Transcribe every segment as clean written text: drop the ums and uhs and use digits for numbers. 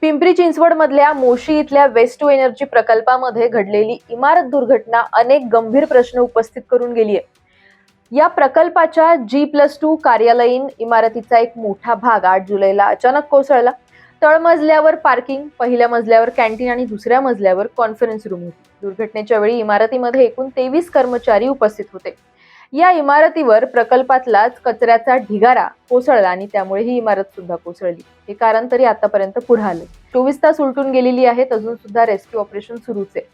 पिंपरी चिंचवड मधल्या मोशी इथल्या waste to energy प्रकल्पामध्ये घडलेली इमारत दुर्घटना अनेक गंभीर प्रश्न उपस्थित करून गेली आहे। या प्रकल्पाच्या G+2 कार्यालयीन इमारतीचा एक मोठा भाग 8 जुलैला अचानक कोसळला। तळमजल्यावर पार्किंग, पहिल्या मजल्यावर कॅन्टीन आणि दुसऱ्या मजल्यावर कॉन्फरन्स रूम होती। दुर्घटनेच्या वेळी इमारतीमध्ये एकूण 23 कर्मचारी उपस्थित होते। या इमारतीवर प्रकल्पातलाच कचऱ्याचा ढिगारा कोसळला आणि त्यामुळे ही इमारत सुद्धा कोसळली। हे कारण तरी आतापर्यंत पुढे आले। 24 तास उलटून गेलेली आहेत, अजून सुद्धा रेस्क्यू ऑपरेशन सुरूच आहे।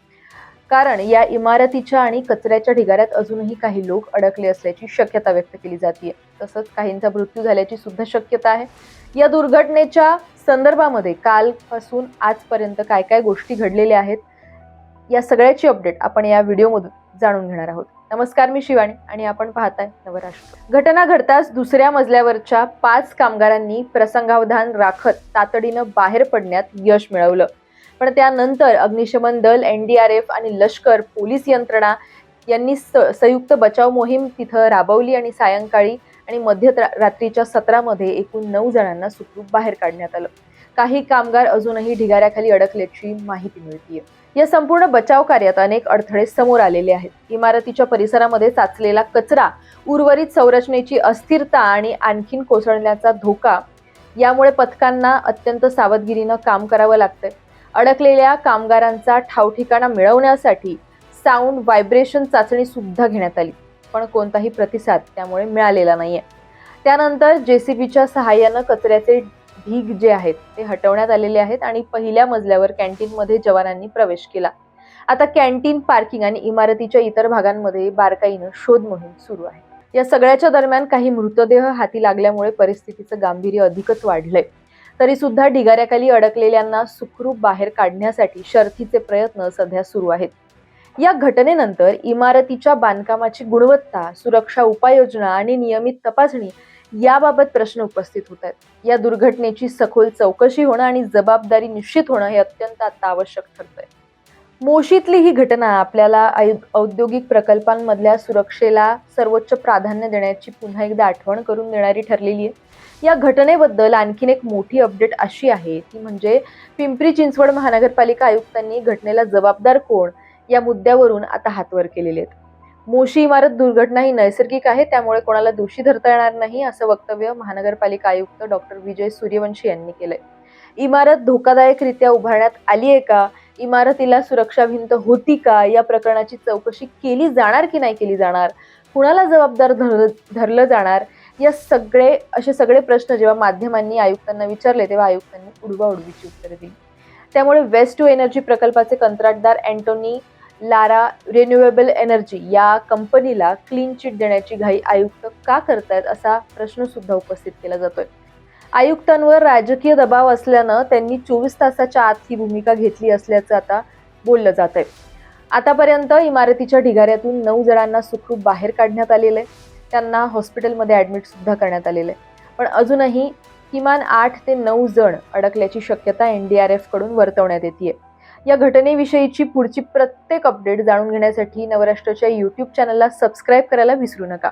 कारण या इमारतीच्या आणि कचऱ्याच्या ढिगाऱ्यात अजूनही काही लोक अडकले असल्याची शक्यता व्यक्त केली जाते। तसंच काहींचा मृत्यू झाल्याची सुद्धा शक्यता आहे। या दुर्घटनेच्या संदर्भामध्ये कालपासून आजपर्यंत काय काय गोष्टी घडलेल्या आहेत, या सगळ्याची अपडेट आपण या व्हिडिओमधून जाणून घेणार आहोत। नमस्कार, मी शिवानी आणि आपण पाहताय नवराष्ट्र। घटना घडताच दुसऱ्या मजल्यावरच्या 5 कामगारांनी प्रसंगावधान राखत तातडीनं बाहेर पडण्यात यश मिळवलं। पण त्यानंतर अग्निशमन दल, NDRF आणि लष्कर पोलीस यंत्रणा यांनी संयुक्त बचाव मोहीम तिथं राबवली आणि सायंकाळी आणि मध्यरात्रीच्या सत्रामध्ये एकूण 9 जणांना सुखरूप बाहेर काढण्यात आलं। काही कामगार अजूनही ढिगाऱ्याखाली अडकल्याची माहिती मिळतेय। या संपूर्ण बचाव कार्यात अनेक अडथळे समोर आलेले आहेत। इमारतीच्या परिसरामध्ये साचलेला कचरा, उर्वरित संरचनेची अस्थिरता आणि आणखीन कोसळण्याचा धोका यामुळे पथकांना अत्यंत सावधगिरीनं काम करावं लागतंय। अडकलेल्या कामगारांचा ठावठिकाणा मिळवण्यासाठी साऊंड व्हायब्रेशन चाचणी सुद्धा घेण्यात आली, पण कोणताही प्रतिसाद त्यामुळे मिळालेला नाहीये। त्यानंतर JCBच्या सहाय्यानं कचऱ्याचे ढीग जे आहेत ते हटवण्यात आलेले आहेत आणि पहिल्या मजल्यावर कॅन्टीनमध्ये जवानांनी प्रवेश केला। आता कॅन्टीन, पार्किंग आणि इमारतीच्या इतर भागांमध्ये बारकाईनं शोध मोहीम सुरू आहे। या सगळ्याच्या दरम्यान काही मृतदेह हाती लागल्यामुळे परिस्थितीचं गांभीर्य अधिकच वाढलंय। तरी सुद्धा ढिगाऱ्याखाली अडकलेल्यांना सुखरूप बाहेर काढण्यासाठी शर्थीचे प्रयत्न सध्या सुरू आहेत। या घटनेनंतर इमारतीच्या बांधकामाची गुणवत्ता, सुरक्षा उपाययोजना आणि नियमित तपासणी याबाबत प्रश्न उपस्थित होत आहेत। या दुर्घटनेची सखोल चौकशी होणं आणि जबाबदारी निश्चित होणं हे अत्यंत आता आवश्यक ठरतंय। मोशीतली ही घटना आपल्याला औद्योगिक प्रकल्पांमधल्या सुरक्षेला सर्वोच्च प्राधान्य देण्याची पुन्हा एकदा आठवण करून देणारी ठरलेली आहे। या घटनेबद्दल आणखीन एक मोठी अपडेट अशी आहे ती म्हणजे पिंपरी चिंचवड महानगरपालिका आयुक्तांनी घटनेला जबाबदार कोण या मुद्द्यावरून आता हातवर केलेले आहेत। मोशी इमारत दुर्घटना ही नैसर्गिक आहे, त्यामुळे कोणाला दोषी धरता येणार नाही, असं वक्तव्य महानगरपालिका आयुक्त डॉक्टर विजय सूर्यवंशी यांनी केलंय। इमारत धोकादायकरित्या उभारण्यात आली आहे का, इमारतीला सुरक्षा भिंत होती का, या प्रकरणाची चौकशी केली जाणार की नाही केली जाणार, कुणाला जबाबदार धरलं जाणार, या असे सगळे प्रश्न जेव्हा माध्यमांनी आयुक्तांना विचारले तेव्हा आयुक्तांनी उडवाउडवीची उत्तरे दिली। त्यामुळे वेस्ट टू एनर्जी प्रकल्पाचे कंत्राटदार अँटोनी लारा रिन्युएबल एनर्जी या कंपनीला क्लीन चिट देण्याची घाई आयुक्त का करतायत, असा प्रश्न सुद्धा उपस्थित केला जातोय। आयुक्तांवर राजकीय दबाव असल्यानं त्यांनी 24 तासाच्या आत ही भूमिका घेतली असल्याचं आता बोललं जात आहे। आतापर्यंत इमारतीच्या ढिगाऱ्यातून 9 जणांना सुखरूप बाहेर काढण्यात आलेलं आहे। त्यांना हॉस्पिटलमध्ये ऍडमिट सुद्धा करण्यात आलेलं आहे, पण अजूनही किमान 8 ते 9 जण अडकल्याची शक्यता NDRF कडून वर्तवण्यात येते। या घटनेविषयीची पुढची प्रत्येक अपडेट जाणून घेण्यासाठी नवराष्ट्राच्या YouTube चॅनलला सबस्क्राईब करायला विसरू नका।